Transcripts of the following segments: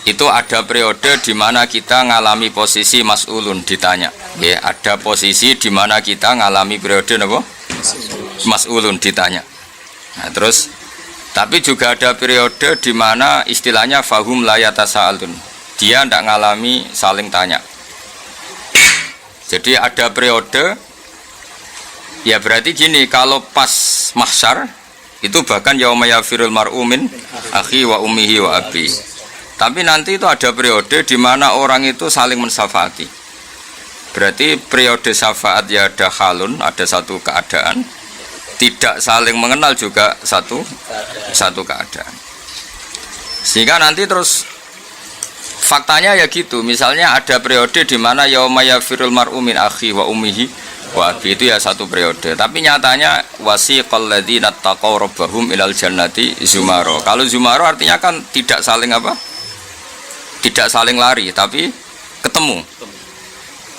itu ada periode di mana kita ngalami posisi mas'ulun ditanya. Ya, ada posisi di mana kita ngalami periode apa? Mas'ulun ditanya. Nah, terus tapi juga ada periode di mana istilahnya fahum la yatasaalun. Dia tidak ngalami saling tanya. Jadi ada periode ya berarti gini, kalau pas mahsyar itu bahkan yauma yafirul mar'u min akhi wa ummihi wa abi. Tapi nanti itu ada periode di mana orang itu saling mensyafaati. Berarti periode syafaat ya ada halun, ada satu keadaan. Tidak saling mengenal juga satu keadaan. Sehingga nanti terus faktanya ya gitu. Misalnya ada periode di mana yauma yafirul mar'u min akhi wa ummihi wa abi, itu ya satu periode. Tapi nyatanya wasiqal ladzina taqaw rabbahum ilal jannati zumaro. Kalau zumaro artinya kan tidak saling apa? Tidak saling lari, tapi ketemu.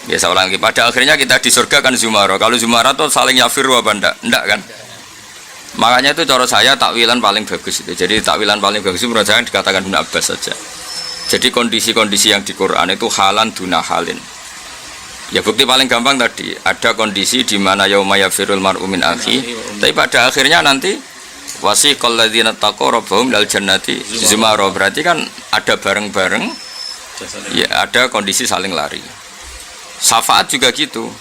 Biasa ulang lagi. Pada akhirnya kita di surga kan zumaro. Kalau zumaro itu saling yafiru apa enggak? Enggak kan? Makanya itu cara saya takwilan paling bagus itu. Jadi takwilan paling bagus itu menurut saya dikatakan Ibnu Abbas saja. Jadi kondisi-kondisi yang di Quran itu halan duna halin. Ya bukti paling gampang tadi, ada kondisi di mana yauma yafirul mar'u min akhi, tapi pada akhirnya nanti wasiqal ladzina taqaw rabbahum ilal jannati zumaro. Berarti kan ada bareng-bareng, ya ada kondisi saling lari. Syafaat juga gitu.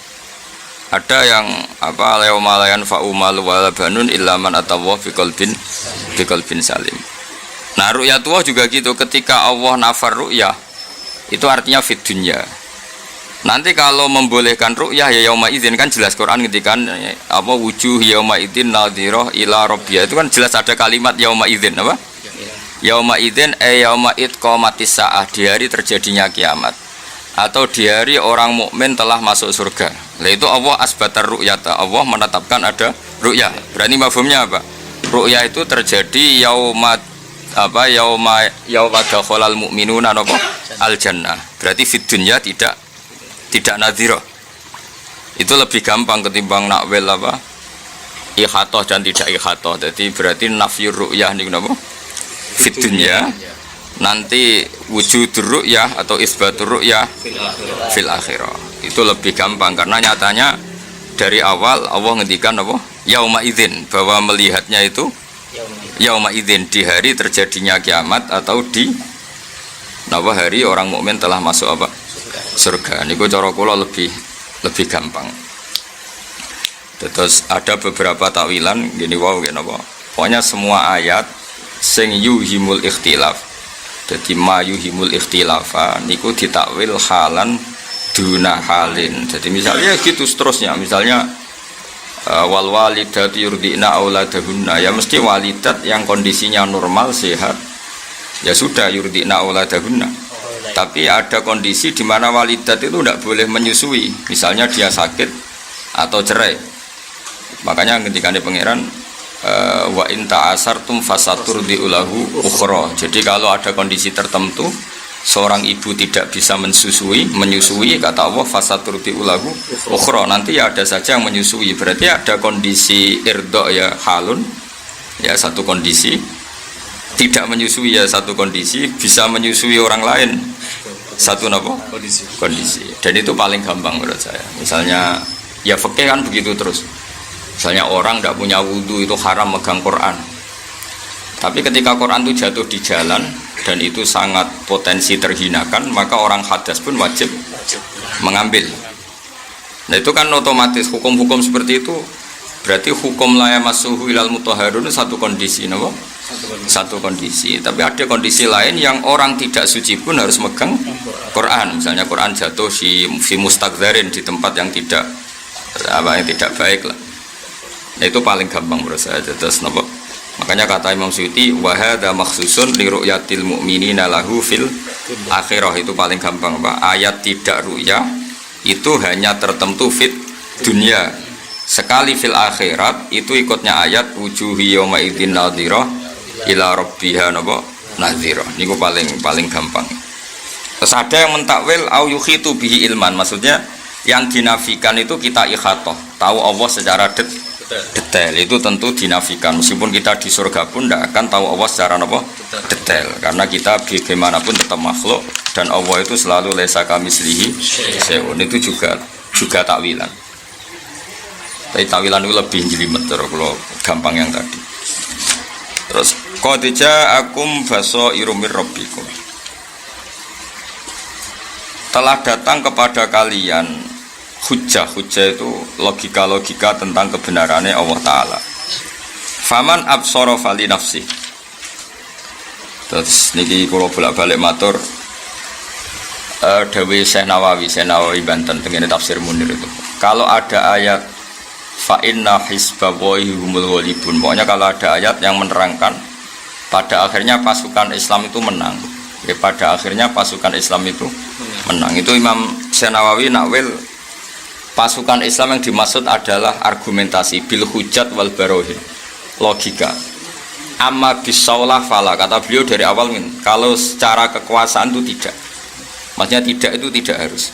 Ada yang apa yauma la yanfa'u malu wala banun illa man atawa biqalbin salim. Nah, ru'yatullah juga gitu. Ketika Allah nafar ru'yah, itu artinya fid dunya. Nanti kalau membolehkan ru'yah ya yauma idzin, kan jelas Quran ngendikan apa wujuh yauma idzin nadhirah ila rabbiyah. Itu kan jelas ada kalimat yauma idzin apa? Yauma idzin yauma idqamatis saah, di hari terjadinya kiamat. Atau di hari orang mukmin telah masuk surga. Lah itu Allah asbatar ru'yata. Allah menetapkan ada ru'yah. Berarti mafhumnya apa? Ru'yah itu terjadi yauma dakhalal mu'minuna al jannah. Berarti fid dunya tidak nadhirah. Itu lebih gampang ketimbang nakwil apa? Ikhatoh dan tidak ikhatoh. Jadi berarti nafyur ru'yah niku napa? Fid dunya. Nanti wujudur ru'yah atau isbatur ru'yah fil akhirah. Itu lebih gampang karena nyatanya dari awal Allah ngendikan apa? Yauma idzin, bahwa melihatnya itu yauma idzin, di hari terjadinya kiamat atau di hari orang mukmin telah masuk apa? Surga. Niku cara kula lebih gampang. Terus ada beberapa takwilan gini wow gini apa? Pokoknya semua ayat sing yuhimul ikhtilaf. Jadi ma yuhimul ikhtilafa niku ditakwil halan duna halin. Jadi misalnya gitu seterusnya. Misalnya wal walidatu yurdina auladahunna, ya mesti walidat yang kondisinya normal sehat ya sudah yurdina auladahunna. Tapi ada kondisi di mana walidat itu tidak boleh menyusui, misalnya dia sakit atau cerai. Makanya ketika di pangeran wa in ta'asartum fasaturdi ulahu ukhra. Jadi kalau ada kondisi tertentu seorang ibu tidak bisa menyusui kata Allah fasaturdi ulahu ukhra, nanti ya ada saja yang menyusui. Berarti ada kondisi irdo ya halun, ya satu kondisi, tidak menyusui ya satu kondisi, bisa menyusui orang lain satu kondisi. Dan itu paling gampang menurut saya. Misalnya ya fikih kan begitu terus. Misalnya orang tidak punya wudhu itu haram megang Quran. Tapi ketika Quran itu jatuh di jalan dan itu sangat potensi terhinakan, maka orang hadas pun wajib mengambil. Nah itu kan otomatis hukum-hukum seperti itu. Berarti hukum la yamassuhu ilal mutahharun satu kondisi, no? Satu kondisi. Tapi ada kondisi lain yang orang tidak suci pun harus megang Quran. Misalnya Quran jatuh fi mustaqdzarin, di tempat yang tidak baik lah. Nah itu paling gampang menurut saya. Terus napa? Makanya kata Imam Suyuti wa hadza makhsusun li ru'yatil mu'minina lahu fil akhirah. Itu paling gampang apa? Ayat tidak ru'yah itu hanya tertentu fit dunia. Sekali fil akhirat itu ikutnya ayat wujuhi yauma idzin nadhirah ila rabbiha nadhirah. Niku paling gampang. Terus ada yang mentakwil au yukhitu bihi ilman. Maksudnya yang dinafikan itu kita ikhatoh, tahu Allah secara detail. Itu tentu dinafikan. Meskipun kita di surga pun tidak akan tahu Allah secara apa? Detail. Karena kita bagaimanapun tetap makhluk dan Allah itu selalu laisa kamislihi syai'un. Itu juga takwilan. Tapi takwilan itu lebih jelimet kalau gampang yang tadi. Terus qad ja'akum basairu mir rabbikum. Telah datang kepada kalian hujjah itu logika tentang kebenarannya Allah Ta'ala. Faman absara fali nafsi. Terus niki kula bolak-balik matur Dawi Syekh Nawawi Banten tengene tafsir Munir itu. Kalau ada ayat fa inna hizballahi humul ghalibun. Pokoknya kalau ada ayat yang menerangkan pada akhirnya pasukan Islam itu menang. Pada akhirnya pasukan Islam itu menang. Itu Imam Syekh Nawawi nakwil pasukan Islam yang dimaksud adalah argumentasi bil hujat wal barohin, logika. Amma bisaulah fala, kata beliau dari awal kalau secara kekuasaan itu tidak. Maksudnya tidak itu tidak harus.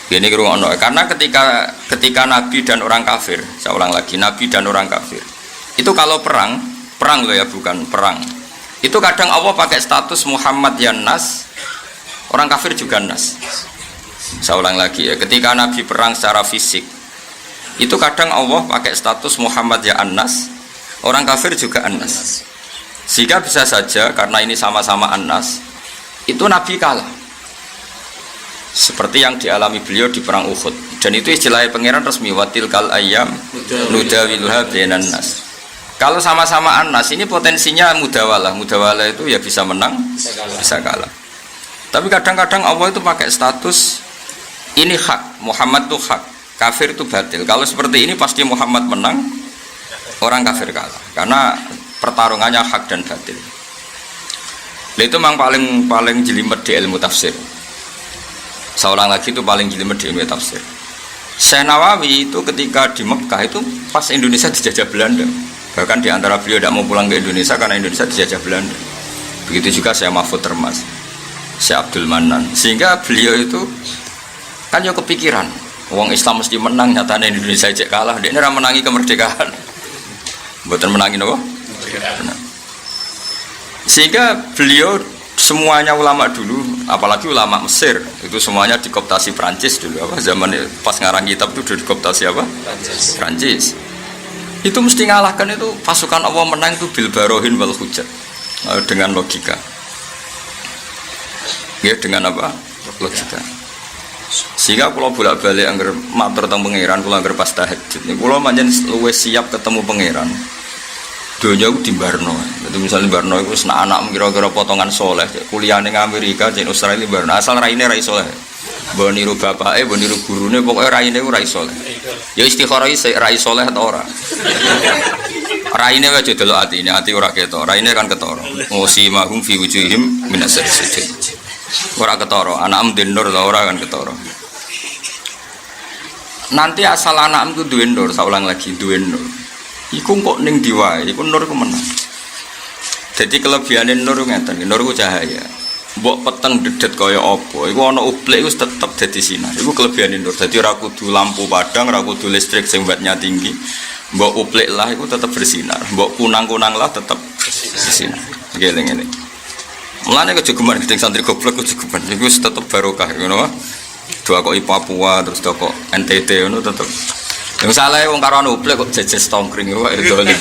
Ini karena ketika Nabi dan orang kafir, saya ulang lagi, Nabi dan orang kafir itu kalau perang loh ya, bukan perang. Itu kadang Allah pakai status Muhammad ya Nas, orang kafir juga Nas. Saya ulang lagi ya, ketika Nabi perang secara fisik, itu kadang Allah pakai status Muhammad ya An-Nas, orang kafir juga An-Nas. Sehingga bisa saja karena ini sama-sama An-Nas, itu Nabi kalah. Seperti yang dialami beliau di perang Uhud. Dan itu istilahnya pangeran resmi watil kal ayyam nudawiluha bainan nas. Kalau sama-sama An-Nas ini potensinya mudawalah itu ya bisa menang, bisa kalah. Tapi kadang-kadang Allah itu pakai status ini hak, Muhammad itu hak, kafir itu batil. Kalau seperti ini pasti Muhammad menang, orang kafir kalah. Karena pertarungannya hak dan batil. Itu memang paling jelimet di ilmu tafsir. Seorang lagi itu paling jelimet di ilmu tafsir. Syekh Nawawi itu ketika di Mekah itu pas Indonesia dijajah Belanda. Bahkan di antara beliau tidak mau pulang ke Indonesia karena Indonesia dijajah Belanda. Begitu juga Syekh Mahfud Termas, Syekh Abdul Manan. Sehingga beliau itu kan ya kepikiran, wong Islam mesti menang, nyatanya Indonesia cek kalah. Dia ini menangi kemerdekaan, bukan menangin apa? Sehingga beliau semuanya ulama dulu, apalagi ulama Mesir itu semuanya dikooptasi Prancis dulu. Apa zaman pas ngarang kitab itu dikooptasi apa? Prancis. Itu mesti ngalahkan itu pasukan Allah menang itu bil barohin wal hujat, dengan logika. Ya dengan apa? Logika. Sehingga kalau bolak-balik anggar matur teng pangeran, kula anggar pas tahajud niku kula pancen luwih siap ketemu pangeran. Donya ku di Barno. Jadi misalnya Barno iku senak anak kira-kira potongan soleh, kuliah ning Amerika, ning Australia Barno. Asal raine ra iso soleh. Mbok niru bapake, mbok niru gurune, pokoke raine ku ra iso soleh. Ya istikharah iki ra iso soleh ta ora. Raine wae delok atine, ati ora ketok. Raine kan ketara. Musimahum fi wujuhim minas sujud. Ora ketara, anakmu dendur ta ora kan ketara. Nanti asal anakmu duwe nur, saulang lagi duwe nur. Iku kok ning diwae, iku nur ku menang. Jadi kelebihane nur ngeten, nur ku cahaya. Mbok peteng dedet kaya apa, iku ana uplek wis tetep dadi sinar. Iku kelebihane nur. Dadi ora kudu lampu padang, ora kudu listrik sing wattnya tinggi. Mbok uplek lah iku tetep bersinar. Mbok kunang-kunang lah tetep bersinar. Ngene-ngene. Mulane kejegeman gedeng santri goblok kejegeman. Iku tetep barokah ngono wae. Doa kok Papua terus doa kok NTT ngono tetep. Yang salah wong karo anu uplek kok jejes tongkring wae dolim.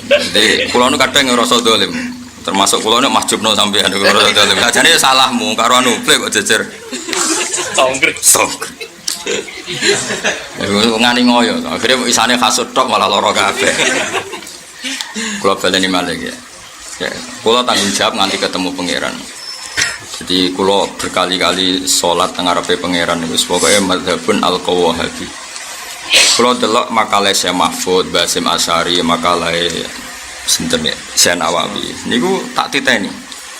Jadi kula nu kadang ngrasa dolim. Termasuk kula nek mahjubno sampean kula ngrasa dolim. Sajane salahmu karo anu uplek kok jejer tongkring. Iku ngani ngoyo. Akhire isane kasut tok malah lara kabeh. Kula baleni malih ya. Kula tanggung jawab nganti ketemu pangeran. Jadi kulo berkali-kali sholat ngarepe pangeran itu pokoknya madzhabun al-Qawahabi. Kulo delok makalah Syekh Mahfud, Basim Asy'ari, makalah sinten Syekh Nawawi. Niku tak titeni.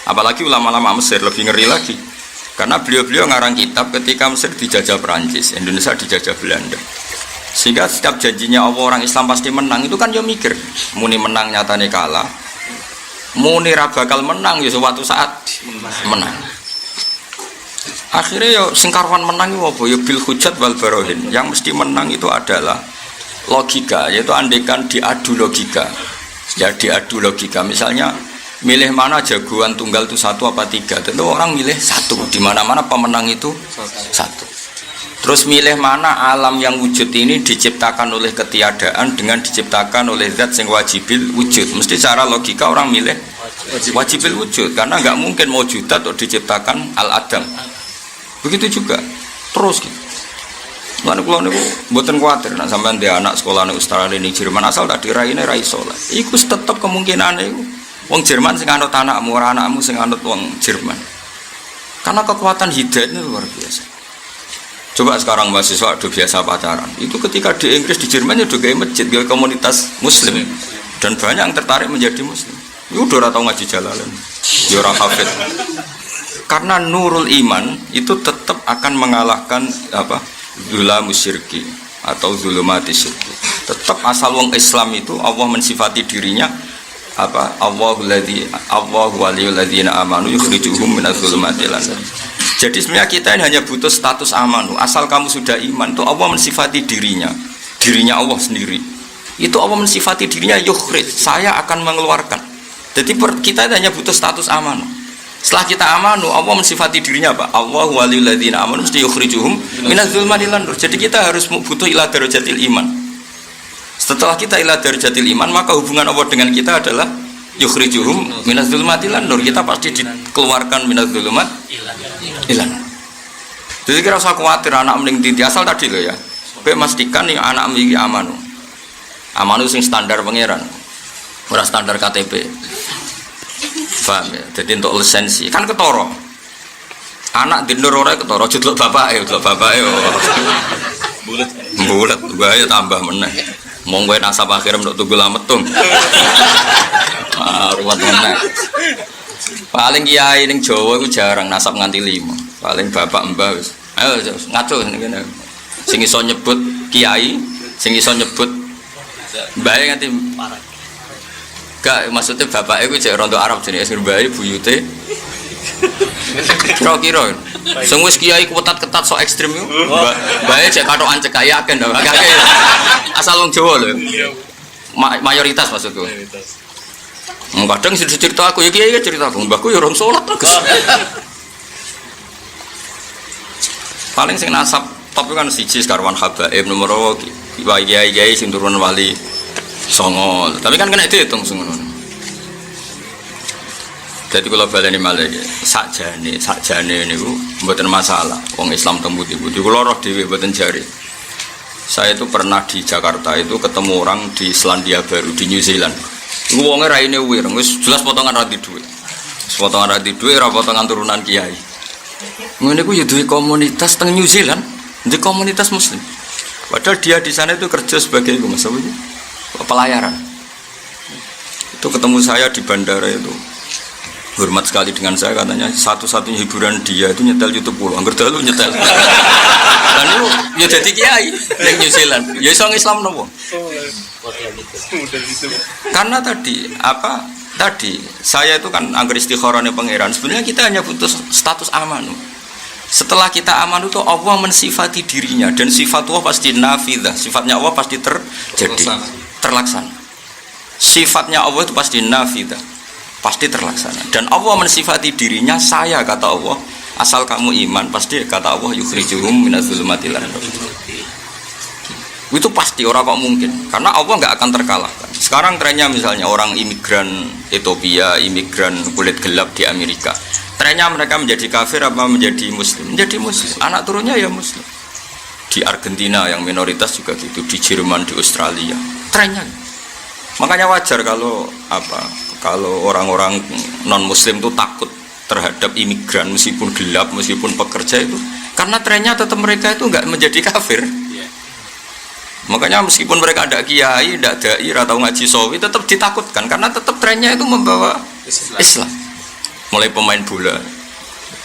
Apalagi ulama-ulama Mesir lebih ngeri lagi. Karena beliau-beliau ngarang kitab ketika Mesir dijajah Perancis, Indonesia dijajah Belanda. Sehingga setiap janjinya Allah orang Islam pasti menang itu kan yo mikir, muni menang nyatane kalah. Muni ra bakal menang ya suatu saat menang. Akhirnya ya sing karuan menang itu apa? Ya bil hujat wal barohin. Yang mesti menang itu adalah logika, yaitu andekan diadu logika. Ya diadu logika. Misalnya milih mana jagoan tunggal itu 1 apa 3. Tentu orang milih 1. Di mana-mana pemenang itu 1. Terus milih mana alam yang wujud ini diciptakan oleh ketiadaan dengan diciptakan oleh zat yang wajibil wujud. Mesti secara logika orang milih wajibil wujud, karena nggak mungkin mewujudat atau diciptakan al-adam. Begitu juga terus gitu. Lalu kalau niku buatan khawatir, nak sampai dia anak sekolah di Australia ini Jerman asal tak diraine rai soleh. Iku tetap kemungkinan itu wong Jerman sing anut anakmu, ora anakmu sing anut wong Jerman. Karena kekuatan hidayah ini luar biasa. Coba sekarang mahasiswa udah biasa pacaran. Itu ketika di Inggris, di Jerman udah kayak masjid, kayak komunitas Muslim, dan banyak yang tertarik menjadi Muslim. Itu udah ratau ngaji jalalan, di orang hafid. Karena nurul iman itu tetap akan mengalahkan apa? Zulamus syirki atau zulumati syirki. Tetap asal wong Islam itu Allah mensifati dirinya apa? Allahu waliyul ladzina amanu yukhrijuhum minadz zulumati ilan nur. Jadi sebenarnya kita ini hanya butuh status amanu. Asal kamu sudah iman, itu Allah mensifati dirinya Allah sendiri. Itu Allah mensifati dirinya yukhrij, saya akan mengeluarkan. Jadi kita hanya butuh status amanu. Setelah kita amanu, Allah mensifati dirinya apa? Allahu waliyul ladzina amanu mesti yukhrijuhum minadz zulumati ilan nur. Jadi kita harus butuh ila darajatil iman. Setelah kita ila darajatil iman, maka hubungan Allah dengan kita adalah yukhrijuhum minadz zulumati ilan nur. Kita pasti dikeluarkan minadz zulumati ilan. Jadi kira usah khawatir anak mending tinti asal tadi loh ya. Kowe memastikan nih anak memiliki amanu. Amanu sing standar pangeran. Ora standar KTP. Paham ya? Jadi untuk lisensi kan ketoro. Anak di nur ora ketoro judul bapake, Bulet bahaya tambah meneh. Monggo nasab akhir untuk tunggu lametung. Ruwet meneh. Paling kiai ning Jawa iku jarang nasab nganti 5. Paling bapak mbah wis. Ayo ngaco ngene. Sing iso nyebut kiai, sing iso nyebut mbahe nganti gak maksudnya bapake iku jek rondo Arab jenenge sing mbahe buyute. Kira-kira sing wis kiai ketat-ketat sok ekstrem iku. Mbahe jek katokan cekaya akeh ndak akeh. Asal wong Jawa lho. Mayoritas maksudku. Kadang cerita aku ya kiai cerita aku mbahku ya orang sholat terus. Paling sing nasab tapi kan siji sekarwan habaib nomor kiai sing turun wali songo. Tapi kan kena dihitung ngono. Jadi kalau baleni malih sakjane niku mboten masalah. Wong Islam tembut-tembut kula roh dhewe mboten jari. Saya itu pernah di Jakarta itu ketemu orang di Selandia Baru di New Zealand. Wonge raine wireng wis jelas potongan radi dhuwit. Potongan radi dhuwit ora potongan turunan kiai. Ngene ku ya duwe komunitas teng New Zealand, di komunitas muslim. Padahal dia di sana itu kerja sebagai pelayaran. Itu ketemu saya di bandara itu. Hormat sekali dengan saya katanya satu-satunya hiburan dia itu nyetel YouTube pulau. Angger dalu nyetel. Dan itu ya jadi kiai di New Zealand. Ya iso Islam nopo? Karena tadi saya itu kan anggar istikharane pangeran. Sebenarnya kita hanya butuh status amanu. Setelah kita amanu itu Allah mensifati dirinya dan sifat Allah pasti nafidah. Sifatnya Allah pasti terjadi, terlaksana. Sifatnya Allah itu pasti nafidah, pasti terlaksana. Dan Allah mensifati dirinya saya kata Allah. Asal kamu iman pasti kata Allah yukhrijuhum minadz zulumati ilan nur. Itu pasti orang kok mungkin karena Allah nggak akan terkalahkan. Sekarang trennya misalnya orang imigran Ethiopia, imigran kulit gelap di Amerika, trennya mereka menjadi kafir apa menjadi muslim? Menjadi muslim, anak turunnya ya muslim. Di Argentina yang minoritas juga gitu, di Jerman, di Australia trennya. Makanya wajar kalau orang-orang non muslim itu takut terhadap imigran meskipun gelap, meskipun pekerja itu karena trennya tetap mereka itu nggak menjadi kafir. Makanya meskipun mereka ada kiai, tidak dai, atau ngaji sawi, tetap ditakutkan karena tetap trennya itu membawa Islam. Mulai pemain bola,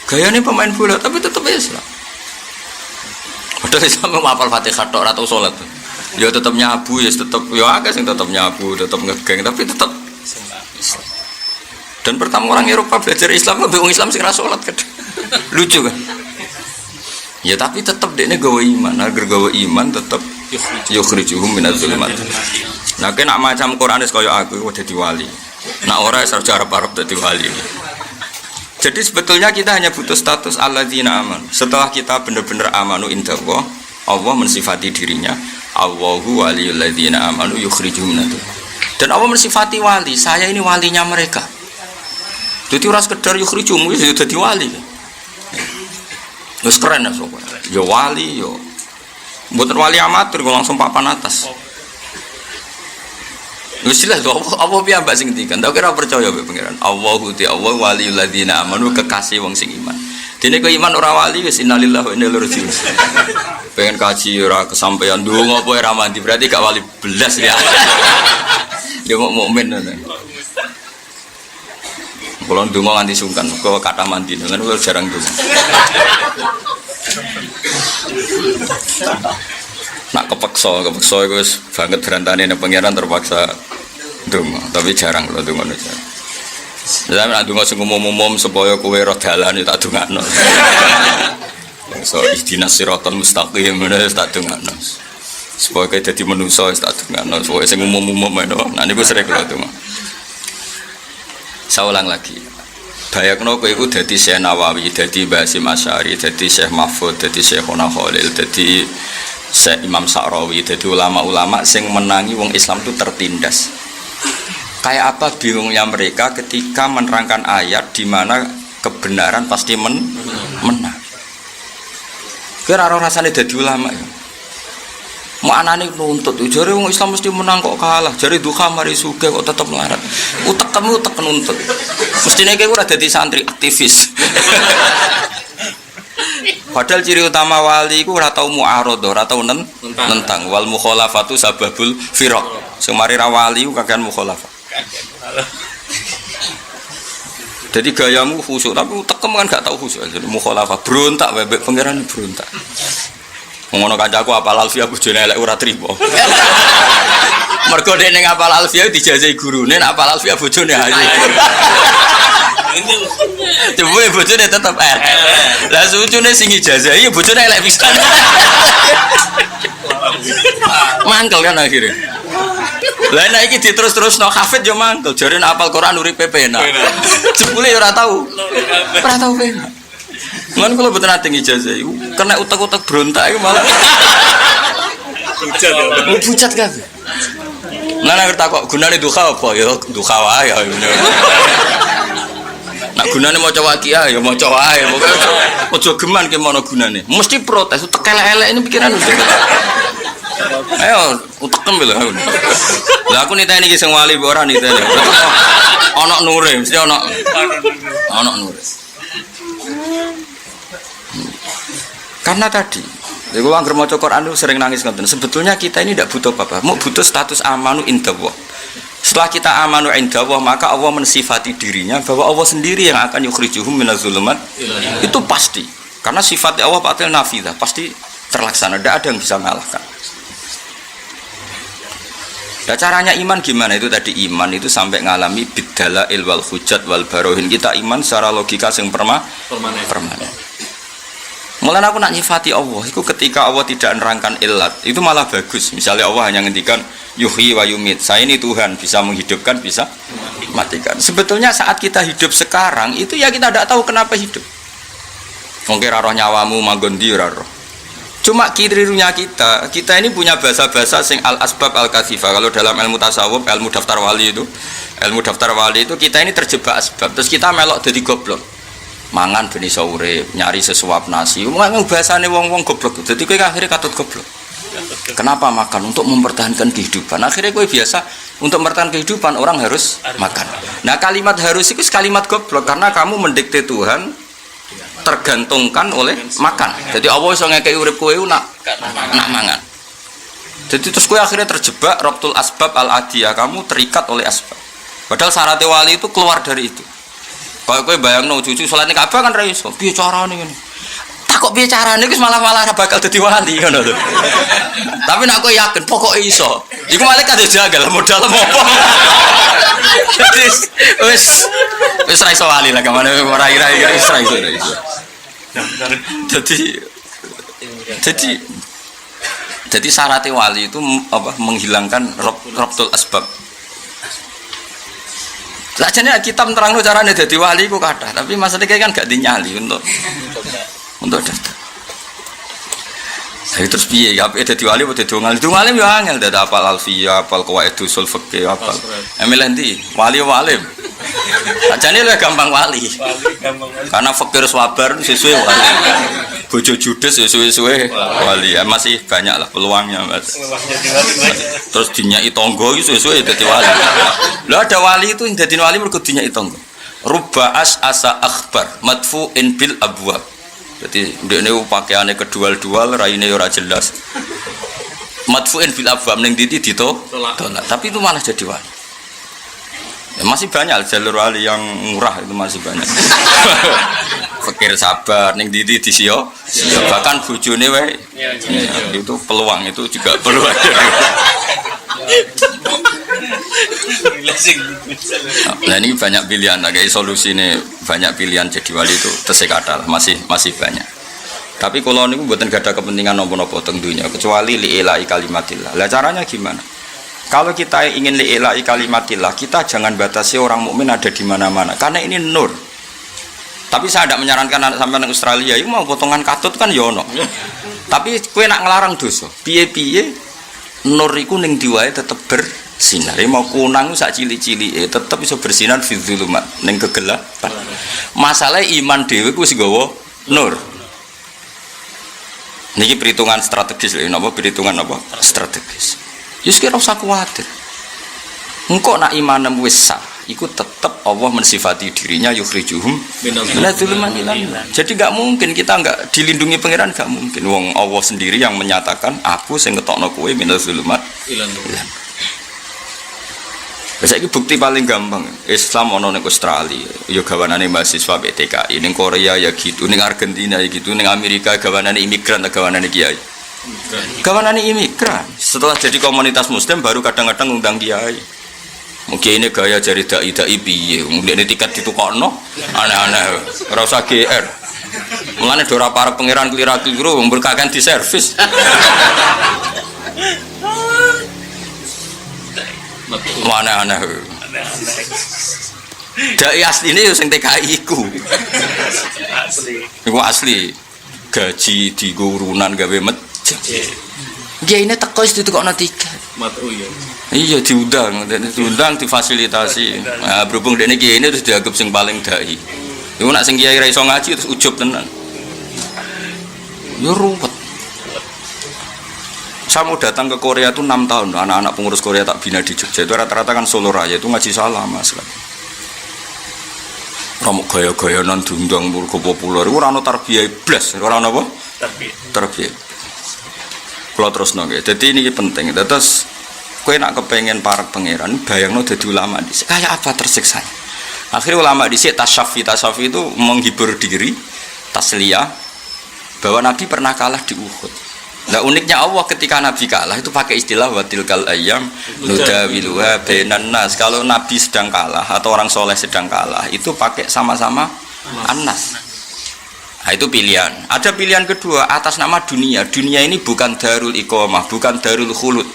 gayanya pemain bola, tapi tetap Islam. Padahal Islam menghafal Fatihah tok atau sholat, ya tetap nyabu, ya tetap, ya agak sih tetap nyabu, tetap ngegeng, tapi tetap Islam. Dan pertama orang Eropa belajar Islam, orang Islam sih sholat kan, lucu kan? Ya tapi tetap dekne gawe iman, agar gawe iman tetap yukhrijuhum minadz zulumat. Nah kena macam Quran wis kaya aku udah dadi wali. Nah ora iso arep-arep dadi wali. Jadi sebetulnya kita hanya butuh status alladzina aman. Setelah kita benar-benar amanu indallah, Allah mensifati dirinya, Allahu waliyul ladzina amanu yukhrijuhum minadz. Dan Allah mensifati wali, saya ini walinya mereka. Jadi ora sekedar yukhrijuhum wis dadi wali. Wis keren ya sopo. Ya wali yo. Mboten wali amatir kok langsung papan atas. Wis jelas to apa piye mbak sing ngendikan. Tak kira percaya mbek pangeran. Allahu ti Allah waliyul ladzina amanu kekasih wong sing iman. Dene kok iman ora wali wis innalillahi wa inna ilaihi raji'un. Pengen kaji ora kesampaian ndonga apa ora mandi berarti gak wali belas ya. Ya mukmin ngono. Kalau ndonga nganti sungkan kok kata mandi kan jarang ndonga. Nak kepeksa itu banget berantane ning pangeran terpaksa ndonga, tapi jarang lho ndonga aja. Lah nek ndonga sing umum-umum supaya kowe roh dalan ya tak dongakno. So ihdinas siratal mustaqim menawa tak dongakno. Supaya kowe dadi manungsa wis tak dongakno, supaya sing umum-umum menawa. Nah niku sering kula donga. Saya ulang lagi. Bayangno kowe iku dadi Syekh Nawawi, dadi Basim Asy'ari, dadi Syekh Mahfud, dadi Syekhona Khalil, dadi Syekh Imam Sa'rawi, dadi ulama-ulama sing menangi wong Islam itu tertindas. Kayak apa bingungnya mereka ketika menerangkan ayat di mana kebenaran pasti menang. Kira ora rasane dadi ulama ya. Mau anane nuntut, jare wong Islam mesti menang kok kalah. Jare duka mari sugih kok tetep melarat. Utekmu utek nuntut. Mestine kowe ora dadi santri aktivis. Padahal ciri utama wali iku ora tau mu'aradhah, ora tau nentang. Wal mukhalafatu sababul firaq. Sing mari ra wali ku kakean mukhalafah. Jadi gayamu khusyuk tapi utekem kan gak tau khusyuk. Jadi mukhalafah berontak wae pangeran berontak. Ngono kancaku apal alfiah bojone elek ora trimo. Mergo dene ngapal alfiah dijajahi gurune, nek apal alfiah bojone ayu. Jebule bojone tetep elek. Lah sucune sing ijazahi bojone elek pisan. Mangkel kan akhirnya. Lah nek iki diterus-terusno hafid yo mangkel, jare nek apal Quran uripe penak. Jebule ora tau. Ora tau penak. Lan kula mboten ate ijazah iku kena utek-utek berontak iku malah pucat kan. Lah nek tak kok gunane duha apa ya duha wae ya. Nak gunane maca waqiah ya maca wae. Pokoke aja geman ki mono gunane. Mesti protes utek elek-elek ini pikiran. Ayo utekem lho. Lah aku niteni iki sing wali ora niteni. Ana nure, mesti ana nure. Karena tadi, kalau angger maca Quran itu sering nangis ngoten. Sebetulnya kita ini tidak butuh apa-apa, mau butuh status amanu indallah. Setelah kita amanu indallah, maka Allah mensifati dirinya bahwa Allah sendiri yang akan yukhrijuhum minadz zulumat. Itu pasti. Karena sifat Allah patil nafidah, pasti terlaksana, tidak ada yang bisa mengalahkan. Nah, caranya iman gimana? Itu tadi iman itu sampai ngalami bidalail wal hujat wal barohin. Kita iman secara logika yang permanen. Mulanya aku nak nyifati Allah, itu ketika Allah tidak nerangkan ilat, itu malah bagus. Misalnya Allah hanya ngendikan yuhyi wa yumit, saya ini Tuhan, bisa menghidupkan, bisa matikan. Sebetulnya saat kita hidup sekarang, itu ya kita tidak tahu kenapa hidup. Mungkin roh nyawamu manggondi roh. Cuma kirirunya kita ini punya bahasa-bahasa sing al-asbab al-kathifah. Kalau dalam ilmu tasawuf, ilmu daftar wali itu kita ini terjebak asbab. Terus kita melok jadi goblok. Mangan ben iso urip, nyari sesuap nasi. Wong bahasane wong-wong goblok. Dadi kowe akhirnya katut goblok. Kenapa makan? Untuk mempertahankan kehidupan. Akhirnya kowe biasa untuk mempertahankan kehidupan orang harus makan. Nah, kalimat harus itu kalimat goblok karena kamu mendikte Tuhan tergantungkan oleh makan. Jadi Allah iso ngekeki urip kowe nak mangan. Jadi terus kowe akhirnya terjebak rabtul asbab al-adiyah, kamu terikat oleh asbab. Padahal syarat wali itu keluar dari itu. Kalau kowe bayangno cucu salate Ka'bah kan ra iso. Piye carane ngene? Tak kok piye carane wis malah bakal dadi wali ngono lho. Tapi nek kowe yakin pokoke iso. Iku malaikat yo jagal modal apa. Wis ra iso wali lah kemana ora ira wis ra iso. Jadi Jadi syarat wali itu apa menghilangkan rabtul asbab. Sajane kita terangno carane dadi wali ku kathah, tapi maksudnya kan gak dinyali untuk daftar. Jadi terus piye? Apa dadi wali apa dadi wong alim? Dadi alim yo angel, dadi apal alfiyah, apal qawaidul usul fikih, apal. Emelanti, wali walim. Sajane lu gampang wali. Karena fakir swabar sesuai wali. Bojo judes sesuai wali. Ya, masih banyak lah peluangnya, Mas. Terus dinyai tangga itu sesuai dadi wali. Lah ada wali itu yang dadi wali mergo dinyai tangga. Rubba asa akhbar madfu'in bil abwab. Jadi ndekne pakaiane kedual-dual, raine ora jelas. Madfu'in bil abwab ning ndi ditolak. Tapi itu malah jadi wali. Ya, masih banyak jalur wali yang murah itu masih banyak. Fakir sabar ning ndi disio. Bahkan bojone wae. Itu peluang itu juga peluang. Nah ini banyak pilihan, kayak solusi ini banyak pilihan jadi wali itu tersekadar masih banyak. Tapi kalau ini buatan gak ada kepentingan nopo-nopo tentunya kecuali li'ilai kalimatillah. Lah caranya gimana? Kalau kita ingin li'ilai kalimatillah, kita jangan batasi orang mukmin ada di mana-mana karena ini nur. Tapi saya tidak menyarankan anak sampai di Australia, itu mau potongan katut kan yono. Tapi kue nak ngelarang dosa. Piye-piye nur iku ning diwae tetep bersinar. Mau kunang sak cili-cili tetep bisa bersinar fi dzulumat ning kegelapan. Masalah iman dhewe ku wis nggawa nur. Niki perhitungan strategis lho, napa perhitungan apa? Strategis. Yus kira usah kuwatir. Engko nak imanem wis sah, iku tetep Allah mensifati dirinya yukhrijuhum minadz zulumati ilan. Jadi enggak mungkin kita enggak dilindungi pangeran, enggak mungkin. Wong Allah sendiri yang menyatakan aku sing ngetokno kowe minadz zulumat ilan. Saiki bukti paling gampang, Islam ana ning Australia, ya gawanane mahasiswa PTKI, ning Korea ya gitu, ning Argentina ya gitu, ning Amerika gawanane imigran, gawanane kiai. Gawanane imigran. Setelah jadi komunitas muslim baru kadang-kadang undang kiai. Mungkin ini gaya jari dai piye, mungkin ini tiket ditukokno, aneh-aneh, ora usah GR. Mulane ora para pangeran klira-kliru berkakan di servis. Aneh-aneh. Dai asline yo sing TKI iku. Iku asli. Gaji digurunan gawe masjid. Dia ini teko wis ditukokno tiket. Iya diundang, difasilitasi. Nah, berhubung dene kiai ini terus dianggap sing paling dai. Iku nak sing kiai ra iso ngaji terus ujub tenan. Yo ruwet. Saya mau datang ke Korea itu 6 tahun. Anak-anak pengurus Korea tak bina di Jogja itu rata-rata kan Solo Raya itu ngaji salah Mas. Ramuk gaya-gaya nan diundang murko populer. Ora ono tarbiyah blas, ora ono apa? Tarbiyah. Kula terusno nggih. Dadi ini penting. Terus kowe nak kepengen para pangeran bayangno dadi ulama dhisik. Kayak apa tersiksanya? Akhirnya ulama dhisik tasawuf itu menghibur diri, tasliyah bahwa Nabi pernah kalah di Uhud. Nah uniknya Allah ketika Nabi kalah itu pakai istilah watilkal ayyam nudawiluha bainan nas. Kalau Nabi sedang kalah atau orang soleh sedang kalah itu pakai sama-sama annas. Nah itu pilihan. Ada pilihan kedua atas nama dunia. Dunia ini bukan darul iqamah, bukan darul khulud.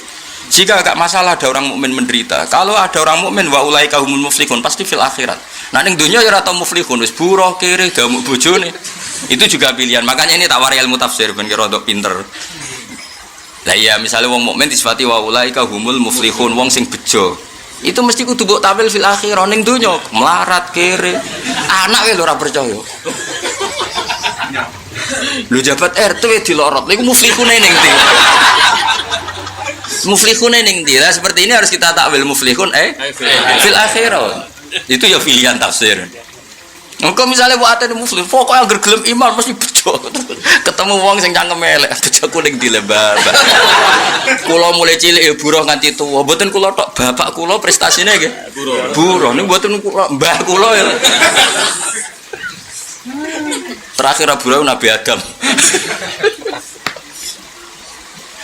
Jika agak masalah ada orang mukmin menderita. Kalau ada orang mukmin wa ulaika humul muflihun pasti fil akhirat. Nah ning dunya ya ora tau muflihun wis buruh kere gamuk bojone. Itu juga pilihan. Makanya ini tak wari ilmu tafsir ben kira untuk pinter. Lah iya misalnya wong mukmin disifati wa ulaika humul muflihun, wong sing bejo. Itu mesti kudu mbok tampil fil akhirah ning donya melarat kere. Anak wae lho ora percaya. Lu jabat RT dilorot. Lha iku muflihune ning ndi? Muflihune ning ndi? Lah seperti ini harus kita takwil muflihun fil akhirah. Itu ya pilihan tafsir. Engko misale buat ate muflih, pokoknya agar gelem iman mesti bejo. Ketemu wong sing cangkem elek, bejoku ning dilebar. Kula mulai cilik ya buruh nganti tuwa. Mboten kula tok, bapak kula prestasine nggih. Buruh. Niku mboten kula, mbah kula ya. Terakhir buruh Nabi Adam.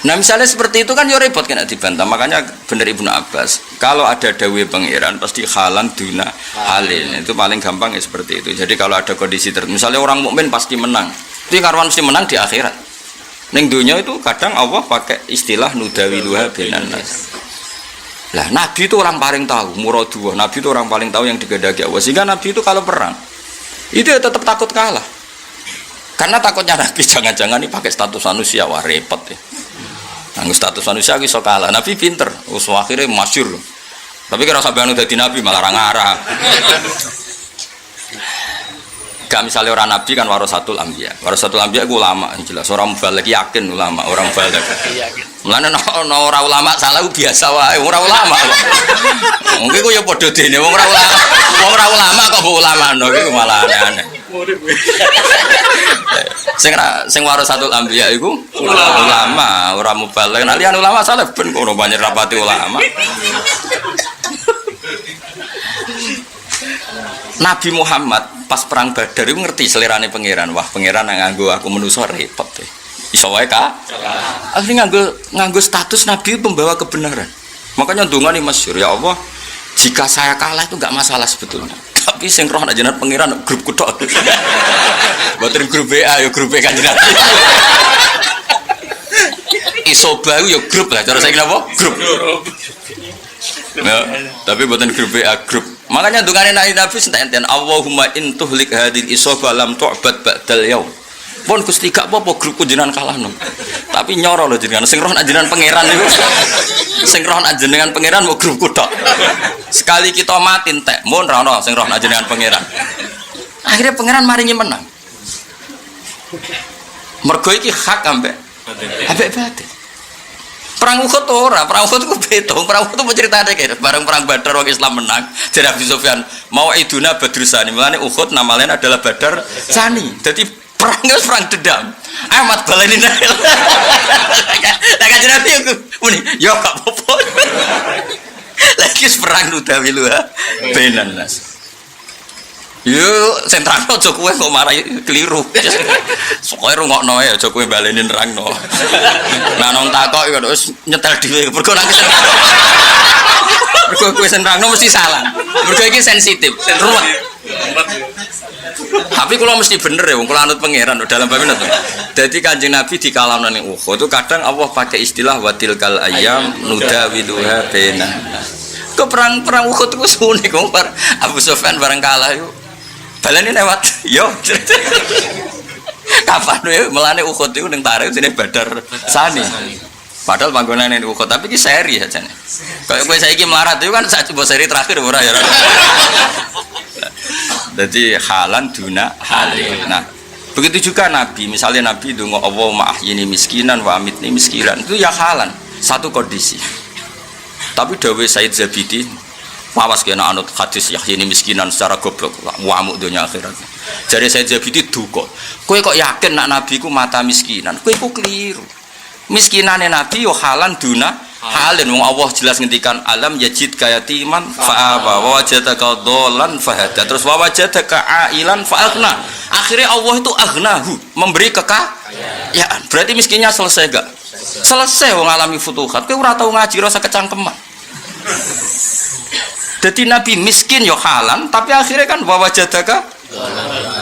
Nah misalnya seperti itu kan ya repot kena dibantah. Makanya bener Ibnu Abbas kalau ada dawe pangeran pasti halan duna halin. Itu paling gampang ya seperti itu. Jadi kalau ada kondisi tertentu misalnya orang mukmin pasti menang, itu karuan mesti menang di akhirat. Ning dunia itu kadang Allah pakai istilah nudawiluha bainan nas. Lah Nabi itu orang paling tahu muradullah. Nabi itu orang paling tahu yang digedaki Allah. Sehingga Nabi itu kalau perang itu ya tetap takut kalah. Karena takutnya Nabi jangan-jangan ini pakai status manusia, wah repot ya. Nganggo status manusia iso kalah. Nabi pinter, akhirnya masyhur. Tapi kira sampean dadi nabi malah ra ngarah. Gak misalnya orang nabi kan warasatul anbiya. Warasatul anbiya itu ulama jelas. Orang mubaligh yakin ulama, orang mubaligh. Mulane ora ulama salah biasa wae, ora ulama. Mungkin ku ya padha dene wong ora ulama. Wong ora ulama kok mbok ulamano iku malah aneh-aneh. Sing warasatul anbiya iku ulama, ora mubaligh. Nah liyan ulama salah ben kono banyak rapati ulama. Nabi Muhammad pas perang Badar itu ngerti selerane pangeran. Wah, pangeran yang nganggo aku menuso repot deh. Iso wae ka? Akhirnya nganggo status Nabi pembawa kebenaran. Makanya ndongane masyhur, ya Allah, jika saya kalah itu enggak masalah sebetulnya. Tapi sing roh nak jenengan pangeran grup kutok. Mboten grup WA ya grup kanjeng Nabi. Iso bae ya grup lah cara saiki napa? Grup. Ya, tapi buatan grup WA grup. Makanya dungane Nabi senten Allahumma in tuhlik hadil isoba lam tu'bad ba'dal yaum. Pun Gusti gak apa-apa grupku jenengan kalahno. Tapi nyoro lho jenengan sing roh nak jenengan pangeran niku. Sing roh nak jenengan pangeran mau grupku tok. Sekali kita mati entek, mun ra ono sing roh nak jenengan pangeran. Akhirnya pangeran maringi menang. Mergo iki hak ambek batin. Perang Uhud ora, perang Uhud ku beda. Perang Uhud mau ceritane kaya bareng perang Badar wong Islam menang. Jadi Abu Sufyan mau iduna Badrusani. Mulane Uhud nama lain adalah Badar Sani. Jadi perangnya perang dendam. Amat baleni nek. Lah kan Nabi aku muni, yo gak apa-apa. Lagi perang nudawiluha bainan nas. Yo sentralno aja kowe kok marai keliru. Pokoke rungokno ya aja kowe baleni nerangno. Nah nang takok kok wis nyetel dhewe mergo nang mergo kowe nerangno mesti salah. Mergo iki sensitif, ruwet. Tapi kalau mesti bener ya, kalau anut pangeran dalam bab itu. Jadi Kanjeng Nabi di kalam nang Uhud itu kadang Allah pakai istilah watilkal ayyam nudawiluha bainan. Ke perang Uhud itu unik wong Abu Sufyan bareng kalah yuk. Balane lewat, yo. Kapan ya melane Uhud itu ning tarikh sini Badar Sani. Padahal panggonane ning Uhud, tapi iki seri aja nih. Kayak kowe saiki melarat itu kan sak seri terakhir ora ya. Jadi halan duna halin. Nah, begitu juga Nabi. Misalnya Nabi donga Allahumma ahyini miskinan wa amitni miskinan. Itu ya halan, satu kondisi. Tapi dawuh Said Zabidi, awas kena anut hadis yahyini miskinan secara goblok, wamuk dunia akhirat. Jadi Said Zabidi duka. Kowe kok yakin nak Nabi ku mata miskinan? Kowe ku keliru. Miskinane Nabi yo halan duna halin. Wong Allah jelas ngendikan alam yajid kayatiman fa'aba wa wajadaka dhallan fahada. Terus wa wajadaka ailan fa'aghna. Akhirnya Allah itu aghnahu, memberi kekayaan. Berarti miskinnya selesai gak? Selesai wong alami futuhat. Kowe ora tau ngaji rasa kecangkeman. Jadi Nabi miskin yo halan, tapi akhirnya kan wa wajadaka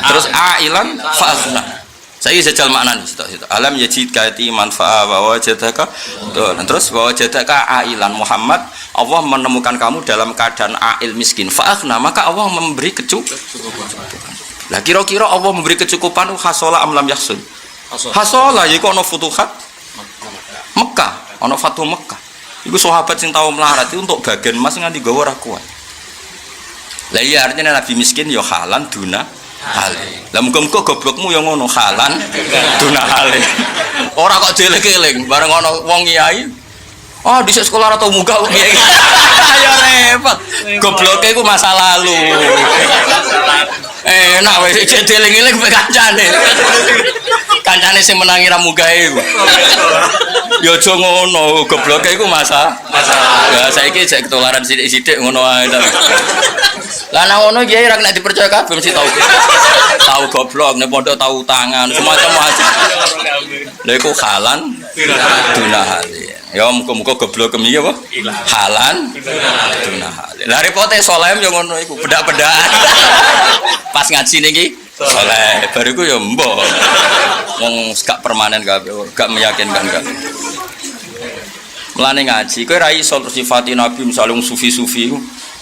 terus ailan fa'aghna. Saya jajal maknanya situ. Alam yajid kayati manfa'a wa wajadaka. Terus wa wajadaka ailan Muhammad, Allah menemukan kamu dalam keadaan ail miskin. Fa'akhna, maka Allah memberi kecukupan. Lah kira-kira Allah memberi kecukupan hasola amlam yahsun. Hasola yiku ana futuhat Mekah, ana Fatu Mekah. Iku sahabat sing tau melarat itu untuk bagian emas nganti gawa ora kuat. Lah iya artinya Nabi miskin ya halan duna hale. Lah muga-muga goblokmu ya ngono halan duna hale. Ora kok jelek-elek bareng ana wong kiai. Oh, di sekolah atau muga wong kiai. Ya repot. Gobloke iku masa lalu. Enak wis cek eling-eling mek kancane. Kancane sing menangi ra mugae iku. Ya aja ngono, gobloke iku masa. Ya saiki jek ketularan sithik-sithik ngono ae ta. Lah nang ngono kiai ra nek dipercaya kabeh mesti tau. Tahu goblok nek pondok tahu tangan semacam-macam. Lha iku halan duna hale. Ya muga-muga goblok kemi apa? Halan duna hale. Lah repote solem yo ngono iku, bedak-bedakan. Pas ngaji niki Soleh. Bariku ya mbok. Wong gak permanen gak meyakinkan gak. Mulane ngaji, kowe ra iso terus sifati Nabi misalnya sufi-sufi.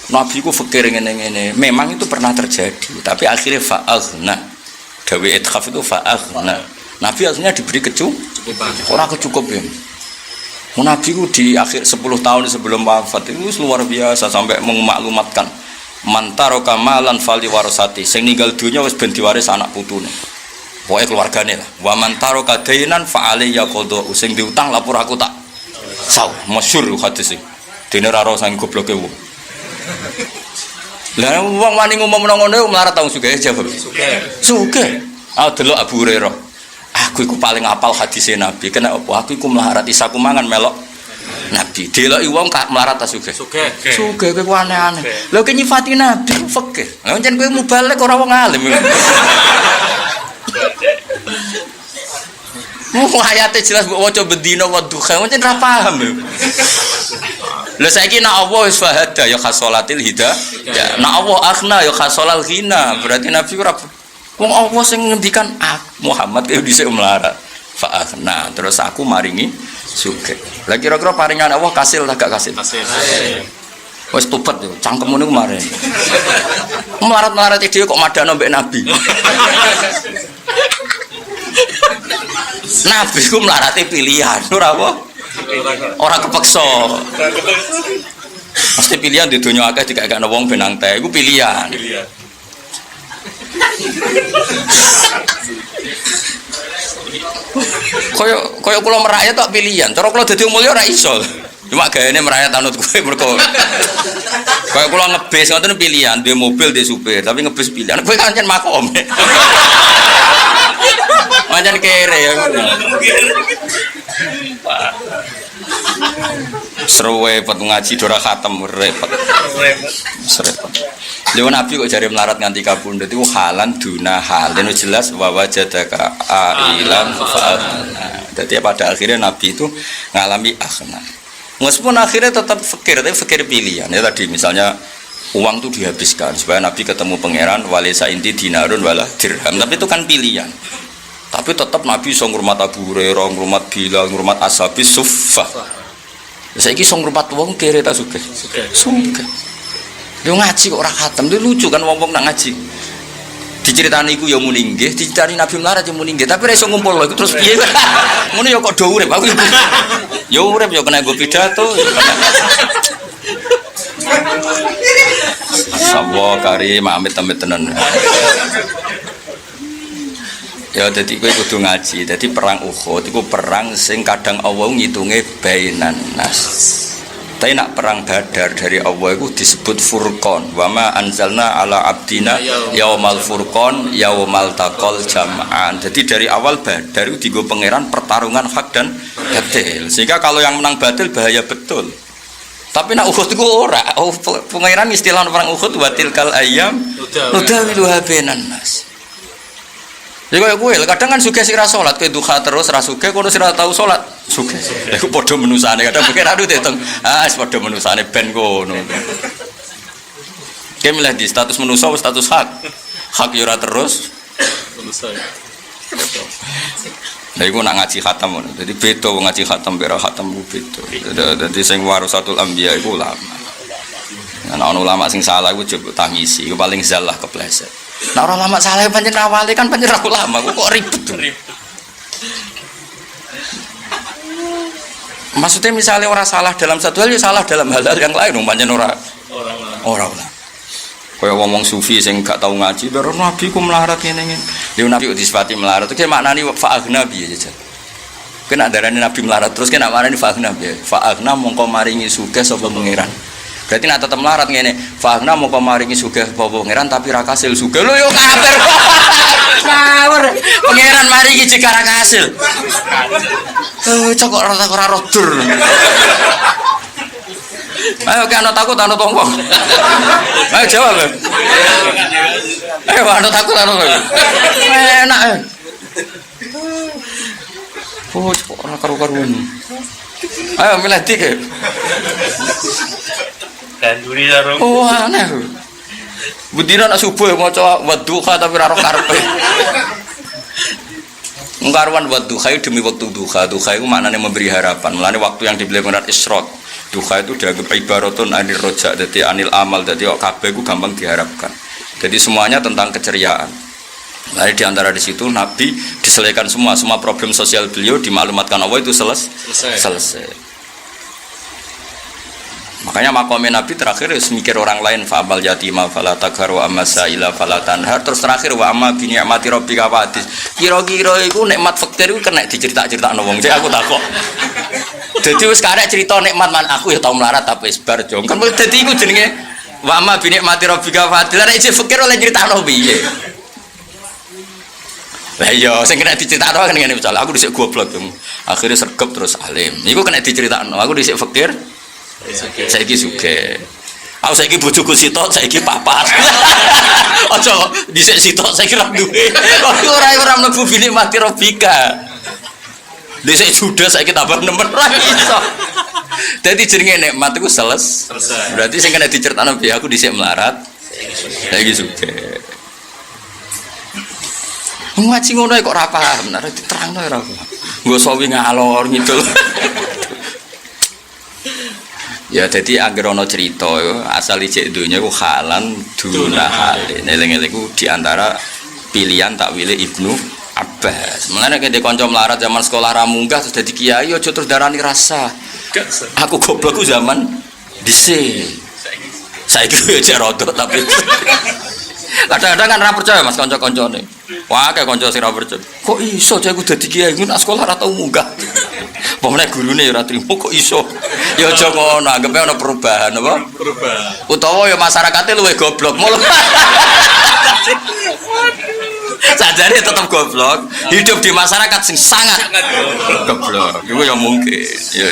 Nabi ku fikir ngene-ngene. Memang itu pernah terjadi, tapi akhirnya fa'aghna. Dawe ithaf itu fa'aghna. Nabi akhirnya diberi kecukupan. Ora kecukup ya. Nabi ku di akhir 10 tahun sebelum wafat itu luar biasa sampai memaklumatkan mantaro kamalan fali warasati. Sing ninggal dunya wis ben diwaris anak putune. Pokoke keluargane lah. Wa mantaro kadainan fa alayya qada. Sing diutang lapor aku tak saw, masyhur hadis iki. Dene ra ora sang gobloke wong. Lah wong wani ngomong ngono melarat tau sugih jawab. Sugih. Ah delok Abu Hurairah. Aku iku paling apal hadise Nabi. Kena apa? Aku iku melarat isaku mangan melok Nabi. Deloki wong kak melarat ta sugih. Sugih kowe aneh-aneh. Lha ki nyifati Nabi fikih. Lah pancen kowe mubalek ora wong alim. Mau ayatnya jelas mbok waca bendina wa duha, pancen ra paham lho. Lha saiki nek Allah wis fahada ya khasolatil hidayah. Nek Allah akhna ya khasolal ghina. Berarti Nabi ora wong Allah sing ngendikan Muhammad kaya dhisik melarat. Fa akhna terus aku maringi sugih. Lah kira-kira paringan Allah kasil tak gak kasil? Kasil. Wis tobat yo, cangkemmu niku mare. Melarat-melarat dhewe kok madano mbek Nabi. Nabi ku melarati pilihan, ora apa? Ora kepeksa. Mesti pilihan di dunia akeh dikakekno wong benang teh, iku pilihan. Kaya kula merayat tok pilihan, cara kula dadi mulya ora iso. Cuma gayane merayat anut kowe mergo. Kaya kula ngebis ngoten pilihan, duwe mobil duwe supir, tapi ngebis pilihan. Kowe kan pancen makom. Pancen kere ya. Seru repot ngaji dora khatam repot. Repot. Lha Nabi kok jare melarat nganti kabundut iku halan duna halin jelas wa wajadaka ailan fa'ana. Jadi pada akhirnya Nabi itu ngalami akhna. Meskipun akhirnya tetap fikir, tapi fikir pilihan. Ya tadi misalnya uang itu dihabiskan supaya Nabi ketemu pangeran walisa inti dinarun wala dirham. Tapi itu kan pilihan. Tapi tetap Nabi iso ngurmat Abu Hurairah, ngurmat Bilal, ngurmat Ashabis Suffah. Saiki iso ngurmat wong kere ta sugih. Sugih. Yo ngaji kok ora khatam, itu lucu kan wong-wong nak ngaji. Diceritani iku ya muni nggih, diceritani Nabi melarat ya muni nggih, tapi ora iso ngumpul lho, terus piye? Ngono ya kok do urip aku. Ya urip ya kena nggo pidato. Sapa karim amit-amit tenan. Ya dadi kowe kudu ngaji. Dadi perang Uhud iku perang sing kadang Allah ngitunge bainan nas. Tapi nak perang Badar dari Allah itu disebut furqan. Wa ma anzalna ala abdina yaumal furqan yaumal taqal jam'an. Jadi dari awal Badar itu digo pangeran pertarungan hak dan batil. Sehingga kalau yang menang batil bahaya betul. Tapi nak Uhud itu ora. Oh, pangeran istilah perang Uhud wa tilkal ayyam nudawiluha bainan nas. Ya kaya kowe, kadang kan sugih sira salat, kowe duha terus ra sugih, kono sira tau salat, sugih. Iku padha menusane, kadang pikir aduh ditung. Wis padha menusane ben kono. Ki milih di status manusa atau status hak. Hak ya ora terus manusa. Lah iku nak ngaji khatam ngono. Dadi beda wong ngaji khatam ora khatam ku beda. Dadi sing warasatul anbiya iku ulama. Ana ulama sing salah iku coba tangisi, iku paling zalah kepleset. Nah orang lama salah pancen awale kan pancen aku lama, kok ribet tuh. Maksudnya misalnya orang salah dalam satu hal, ya salah dalam hal-hal yang lain, pancen orang. Kayak ngomong sufi sing gak tahu ngaji, baru Nabi ku melarat ngene. Dia Nabi kok disifati melarat, itu maknane fa'aghna piye aja. Kena darane Nabi melarat terus kena marani fa'aghna piye? Fa'aghna mongko maringi sugih sapa pangeran. Berarti nak tetep melarat ngene, fa'aghna mongko maringi sugih sapa pangeran tapi ra kasil sugih. Lho yo kafir. Ngawur. Pangeran maringi jika ra kasil. Cok ora rodur. Ayo kan takut anu tongkong. Ayo jawab. Ayo anu takut anu. Enak. Oh, ora karu-karuan. Ayo milih dik. Dan duri sarung. Oh, aneh. Budina nak subuh maca wadduha tapi ora karepe. Ngkarwan wadduha demi waktu duha. Duha itu maknanya memberi harapan. Mulane waktu yang dipilih menurut Isyraq. Duha itu dianggap ibaratun anil roja, jadi anil amal, jadi kabeh itu gampang diharapkan. Jadi semuanya tentang keceriaan. Lalu diantara di situ Nabi diselesaikan semua problem sosial beliau dimaklumatkan Allah itu selesai. Makanya makomnya Nabi terakhir mikir orang lain fa'amal yatima fala tagharu amma sa'ila fala tanhar, terus terakhir wa amma bi ni'mati rabbika fahadits. Kira-kira iku nikmat fakir iku kena dicerita-critakno wong. Jadi aku takok. Dadi wis karek cerita nikmat man aku ya tau melarat tapi wis bar jong. Kan dadi iku jenenge wa amma bi ni'mati rabbika fahadits. Lah nek fakir oleh critakno piye? Lah iya sing kena diceritakno kan ngene misal aku dhisik goblok. Akhirnya sergep terus alim. Iku kena diceritakno. Aku dhisik fakir saiki sugih. Aku saiki bojoku sitok, saiki papat. Aja dhisik sitok saiki ra duwe. Kok ora mlebu bilik mati robika. Dhisik judas saiki tambah nemen ra iso. Dadi jenenge nikmat iku selesai. Berarti sing kena diceritakno piye aku dhisik melarat. Saiki sugih. Ngaji ngono kok ora paham, nek diterangno ora paham. Nggo sawi ngalor ngidul. Ya jadi angger ana cerita asal ijek donya iku halan duna halin. Eling-eling iku diantara pilihan takwile Ibnu Abbas. Mulane nek kanca melarat zaman sekolah ra munggah terus dadi kiai aja terus darani rasa. Aku goblok ku zaman dhisik. Saiki yo jek rodok tapi kadang-kadang kan ra percaya Mas kanca-kancane. Wah, kayak kanca sing ra percaya. Kok iso cek aku dadi kiai ku nak sekolah ra tau munggah. Pemene gurune ora trimo kok iso. Ya aja ngono, anggape ana perubahan apa? Perubahan. Utawa ya masyarakate luwih goblok. Mulu. Sajane tetap goblok, hidup di masyarakat sing sangat goblok. Iku ya mungkin. Ya.